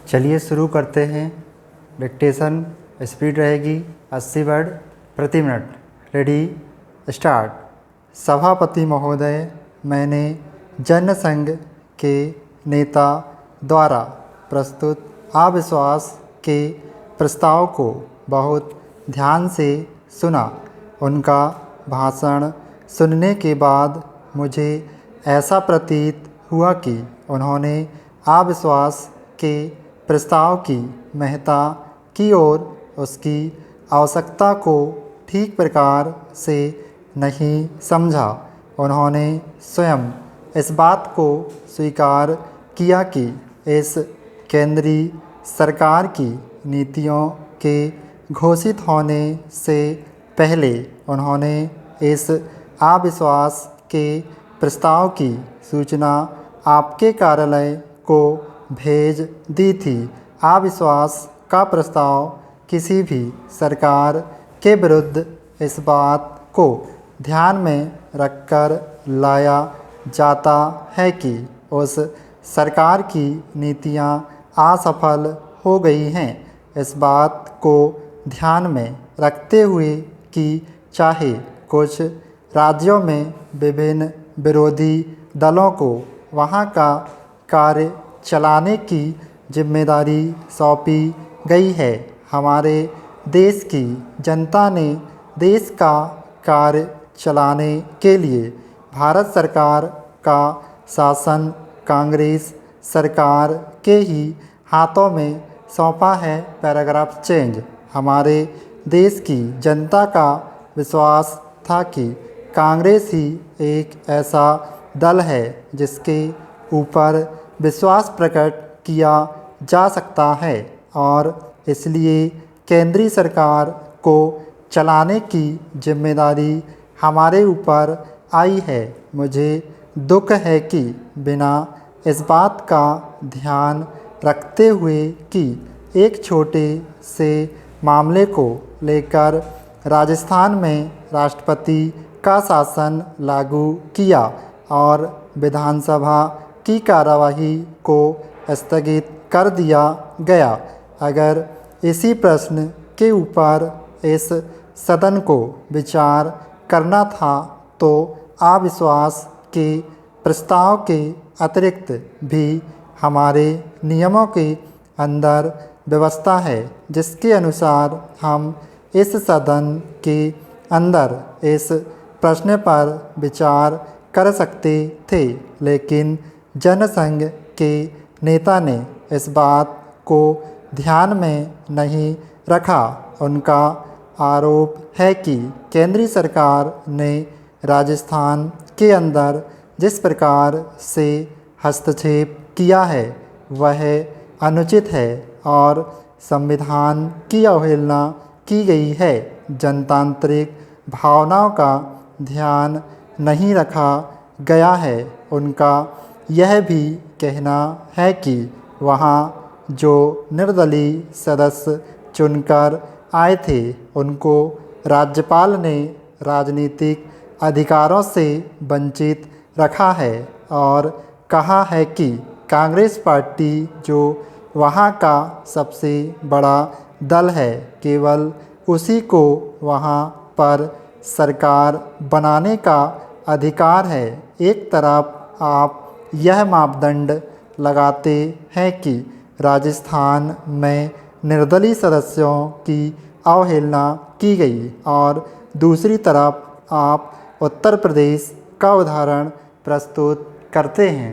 चलिए शुरू करते हैं। डिक्टेशन स्पीड रहेगी 80 वर्ड प्रति मिनट। Ready start. सभापति महोदय, मैंने जनसंघ के नेता द्वारा प्रस्तुत अविश्वास के प्रस्ताव को बहुत ध्यान से सुना। उनका भाषण सुनने के बाद मुझे ऐसा प्रतीत हुआ कि उन्होंने अविश्वास के प्रस्ताव की महत्ता की और उसकी आवश्यकता को ठीक प्रकार से नहीं समझा। उन्होंने स्वयं इस बात को स्वीकार किया कि इस केंद्रीय सरकार की नीतियों के घोषित होने से पहले उन्होंने इस अविश्वास के प्रस्ताव की सूचना आपके कार्यालय को भेज दी थी। अविश्वास का प्रस्ताव किसी भी सरकार के विरुद्ध इस बात को ध्यान में रखकर लाया जाता है कि उस सरकार की नीतियां असफल हो गई हैं। इस बात को ध्यान में रखते हुए कि चाहे कुछ राज्यों में विभिन्न विरोधी दलों को वहां का कार्य चलाने की जिम्मेदारी सौंपी गई है, हमारे देश की जनता ने देश का कार्य चलाने के लिए भारत सरकार का शासन कांग्रेस सरकार के ही हाथों में सौंपा है। Paragraph change. हमारे देश की जनता का विश्वास था कि कांग्रेस ही एक ऐसा दल है जिसके ऊपर विश्वास प्रकट किया जा सकता है और इसलिए केंद्रीय सरकार को चलाने की जिम्मेदारी हमारे ऊपर आई है। मुझे दुख है कि बिना इस बात का ध्यान रखते हुए कि एक छोटे से मामले को लेकर राजस्थान में राष्ट्रपति का शासन लागू किया और विधानसभा की कार्यवाही को स्थगित कर दिया गया। अगर इसी प्रश्न के ऊपर इस सदन को विचार करना था तो अविश्वास के प्रस्ताव के अतिरिक्त भी हमारे नियमों के अंदर व्यवस्था है जिसके अनुसार हम इस सदन के अंदर इस प्रश्न पर विचार कर सकते थे, लेकिन जनसंघ के नेता ने इस बात को ध्यान में नहीं रखा। उनका आरोप है कि केंद्रीय सरकार ने राजस्थान के अंदर जिस प्रकार से हस्तक्षेप किया है वह अनुचित है और संविधान की अवहेलना की गई है। जनतांत्रिक भावनाओं का ध्यान नहीं रखा गया है। उनका यह भी कहना है कि वहाँ जो निर्दलीय सदस्य चुनकर आए थे उनको राज्यपाल ने राजनीतिक अधिकारों से वंचित रखा है और कहा है कि कांग्रेस पार्टी जो वहाँ का सबसे बड़ा दल है केवल उसी को वहाँ पर सरकार बनाने का अधिकार है। एक तरफ आप यह मापदंड लगाते हैं कि राजस्थान में निर्दलीय सदस्यों की अवहेलना की गई और दूसरी तरफ आप उत्तर प्रदेश का उदाहरण प्रस्तुत करते हैं।